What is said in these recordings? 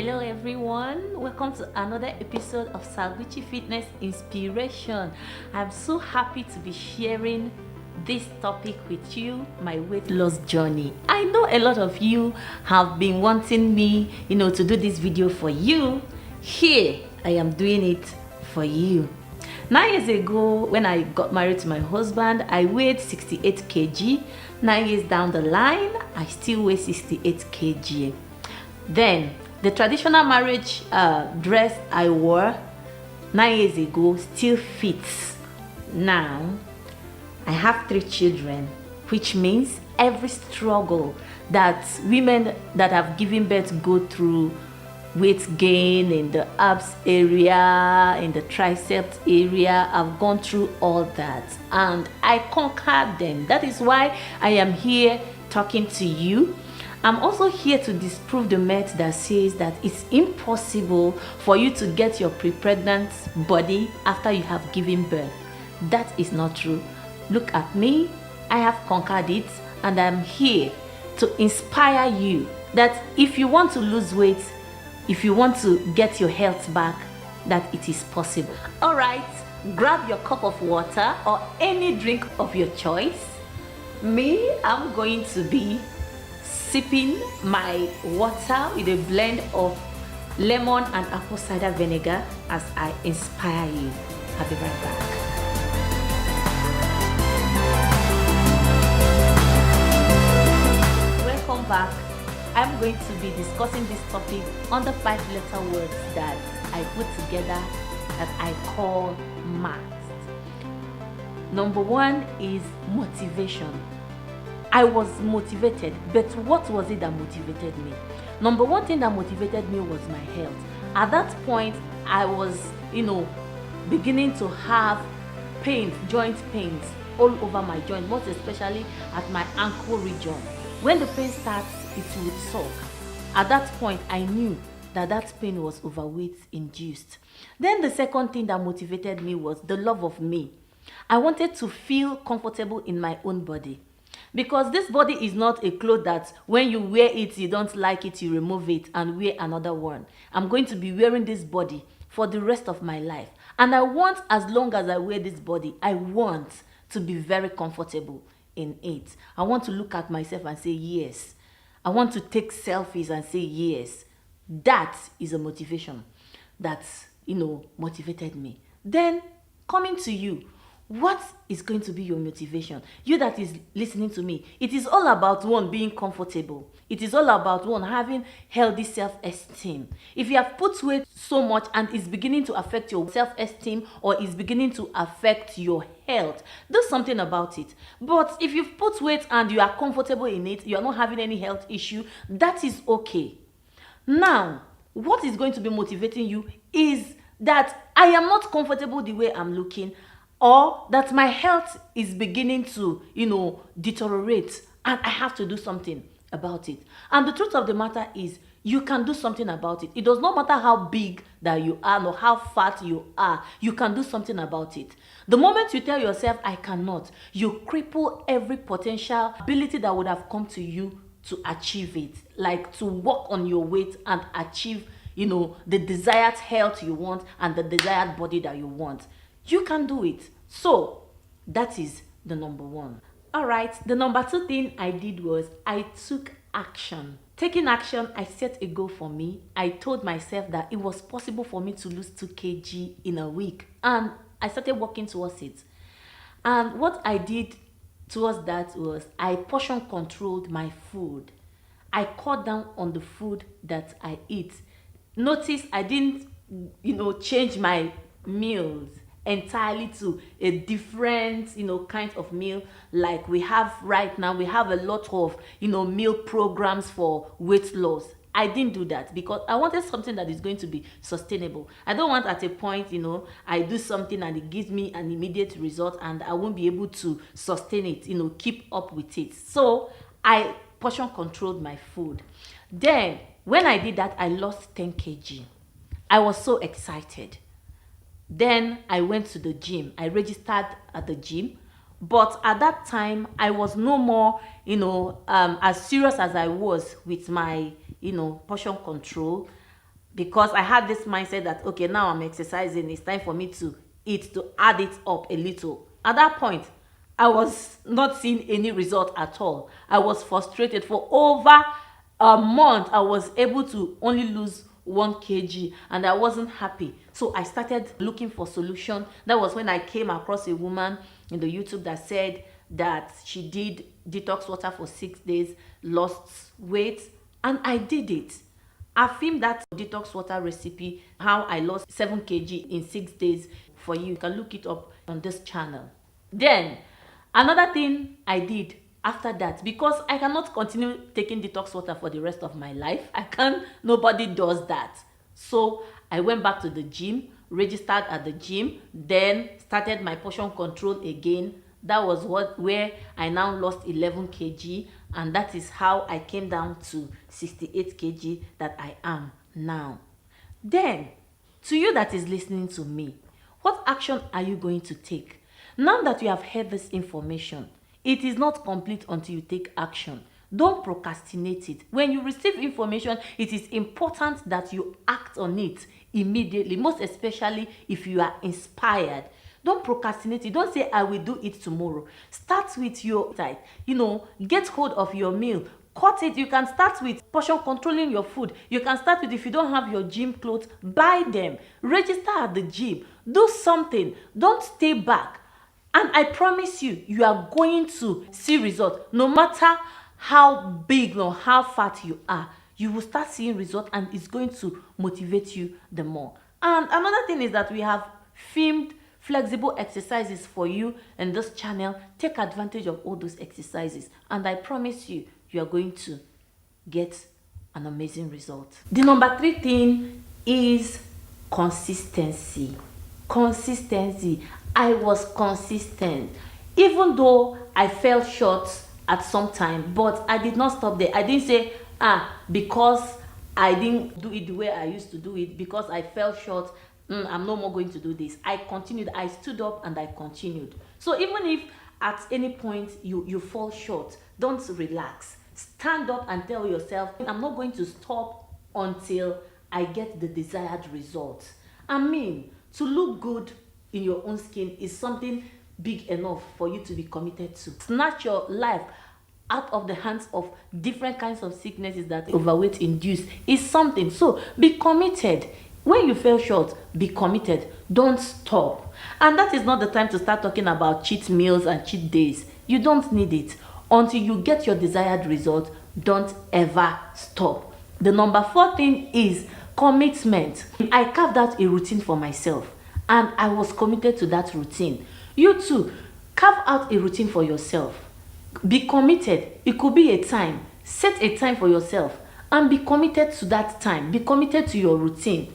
Hello everyone, welcome to another episode of Salguchi Fitness Inspiration. I'm so happy to be sharing this topic with you, my weight loss journey. I know a lot of you have been wanting me, to do this video for you. Here, I am doing it for you. 9 years ago, when I got married to my husband, I weighed 68 kg. 9 years down the line, I still weigh 68 kg. Then, the traditional marriage dress I wore 9 years ago still fits. Now, I have 3 children, which means every struggle that women that have given birth go through, weight gain in the abs area, in the triceps area, I've gone through all that and I conquered them. That is why I am here talking to you. I'm also here to disprove the myth that says that it's impossible for you to get your pre-pregnant body after you have given birth. That is not true. Look at me, I have conquered it, and I'm here to inspire you that if you want to lose weight, if you want to get your health back, that it is possible. All right, grab your cup of water or any drink of your choice. Me, I'm going to be sipping my water with a blend of lemon and apple cider vinegar as I inspire you. I'll be right back. Welcome back. I'm going to be discussing this topic on the 5-letter words that I put together that I call MAST. Number 1 is motivation. I was motivated, but what was it that motivated me? Number 1 thing that motivated me was my health. At that point, I was, beginning to have pains, joint pains all over my joint, most especially at my ankle region. When the pain starts, it would suck. At that point, I knew that pain was overweight induced. Then the second thing that motivated me was the love of me. I wanted to feel comfortable in my own body. Because this body is not a cloth that when you wear it, you don't like it, you remove it and wear another one. I'm going to be wearing this body for the rest of my life. And I want, as long as I wear this body, I want to be very comfortable in it. I want to look at myself and say, yes. I want to take selfies and say, yes. That is a motivation that, motivated me. Then, coming to you, what is going to be your motivation? You that is listening to me, it is all about one, being comfortable. It is all about one, having healthy self-esteem. If you have put weight so much and it's beginning to affect your self-esteem or is beginning to affect your health, do something about it. But if you've put weight and you are comfortable in it, you are not having any health issue, that is okay. Now, what is going to be motivating you is that I am not comfortable the way I'm looking, or that my health is beginning to, deteriorate and I have to do something about it. And the truth of the matter is, you can do something about it. It does not matter how big that you are or how fat you are, you can do something about it. The moment you tell yourself, I cannot, you cripple every potential ability that would have come to you to achieve it, like to work on your weight and achieve, the desired health you want and the desired body that you want. You can do it. So that is the number 1. All right, the number 2 thing I did was I took action. Taking action, I set a goal for me. I told myself that it was possible for me to lose 2 kg in a week, and I started working towards it. And what I did towards that was I portion controlled my food. I cut down on the food that I eat. Notice I didn't, change my meals entirely to a different, kind of meal like we have right now. We have a lot of, meal programs for weight loss. I didn't do that because I wanted something that is going to be sustainable. I don't want at a point, I do something and it gives me an immediate result and I won't be able to sustain it, keep up with it. So I portion controlled my food. Then when I did that, I lost 10 kg. I was so excited. Then I went to the gym. I registered at the gym. But at that time, I was no more, as serious as I was with my, portion control. because I had this mindset that, okay, now I'm exercising, it's time for me to eat, to add it up a little. At that point, I was not seeing any result at all. I was frustrated. For over a month, I was able to only lose 1 kg and I wasn't happy. So I started looking for solution. That was when I came across a woman in the YouTube that said that she did detox water for 6 days, lost weight, and I did it. I filmed that detox water recipe, how I lost 7 kg in 6 days for you. You can look it up on this channel. Then another thing I did after that, because I cannot continue taking detox water for the rest of my life. I can't, nobody does that. So I went back to the gym, registered at the gym, then started my portion control again. That was where I now lost 11 kg, and that is how I came down to 68 kg that I am now. Then, to you that is listening to me, what action are you going to take? Now that you have heard this information, it is not complete until you take action. Don't procrastinate it. When you receive information, it is important that you act on it immediately, most especially if you are inspired. Don't procrastinate it. Don't say, I will do it tomorrow. Start with your diet. Get hold of your meal. Cut it. You can start with portion controlling your food. You can start with, if you don't have your gym clothes, buy them. Register at the gym. Do something. Don't stay back. And I promise you, you are going to see results. No matter how big or how fat you are, you will start seeing results, and it's going to motivate you the more. And another thing is that we have filmed flexible exercises for you in this channel. Take advantage of all those exercises, and I promise you, you are going to get an amazing result. The number 3 thing is consistency. Consistency. I was consistent, even though I fell short at some time, but I did not stop there. I didn't say, because I didn't do it the way I used to do it, because I fell short, I'm no more going to do this. I continued. I stood up and I continued. So even if at any point you fall short, don't relax. Stand up and tell yourself, I'm not going to stop until I get the desired result. I mean, to look good in your own skin is something big enough for you to be committed to. Snatch your life out of the hands of different kinds of sicknesses that overweight induce is something. So be committed. When you fell short, be committed. Don't stop. And that is not the time to start talking about cheat meals and cheat days. You don't need it. Until you get your desired result, don't ever stop. The number 4 thing is commitment. I carved out a routine for myself, and I was committed to that routine. You too, carve out a routine for yourself. Be committed. It could be a time. Set a time for yourself and be committed to that time. Be committed to your routine.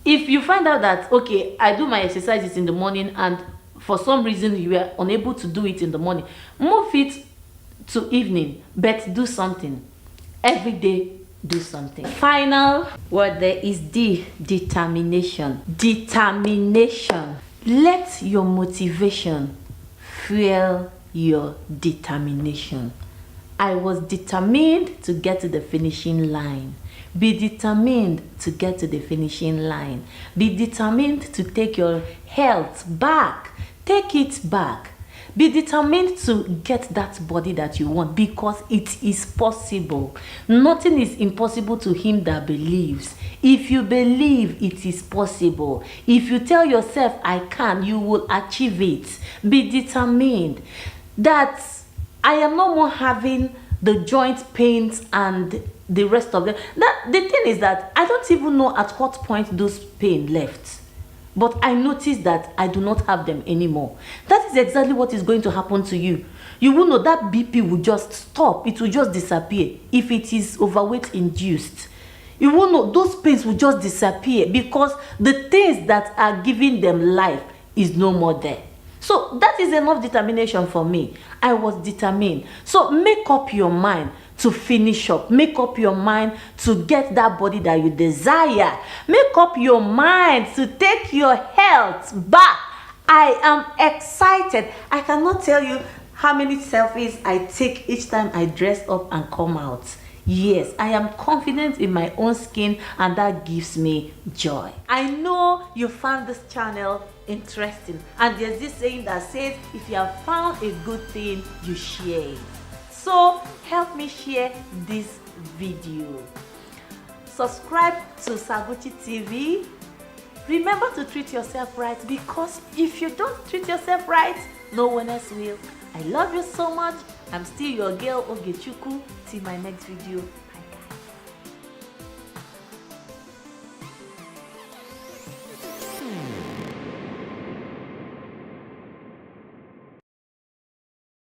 If you find out that, okay, I do my exercises in the morning and for some reason you are unable to do it in the morning, move it to evening, but do something. Every day, do something. Final word there is determination. Determination. Let your motivation fuel your determination. I was determined to get to the finishing line. Be determined to get to the finishing line. Be determined to take your health back. Take it back. Be determined to get that body that you want, because it is possible. Nothing is impossible to him that believes. If you believe, it is possible. If you tell yourself, I can, you will achieve it. Be determined. That I am no more having the joint pains and the rest of them. The thing is that I don't even know at what point those pain left. But I noticed that I do not have them anymore. That is exactly what is going to happen to you. You will know that BP will just stop. It will just disappear if it is overweight induced. You will know those pains will just disappear because the things that are giving them life is no more there. So that is enough determination for me. I was determined. So make up your mind to finish up. Make up your mind to get that body that you desire. Make up your mind to take your health back. I am excited. I cannot tell you how many selfies I take each time I dress up and come out. Yes, I am confident in my own skin, and that gives me joy. I know you found this channel interesting, and there's this saying that says if you have found a good thing, you share it. So help me share this video. Subscribe to Saguchi TV. Remember to treat yourself right, because if you don't treat yourself right, no one else will. I love you so much. I'm still your girl Ogechukwu. Till my next video.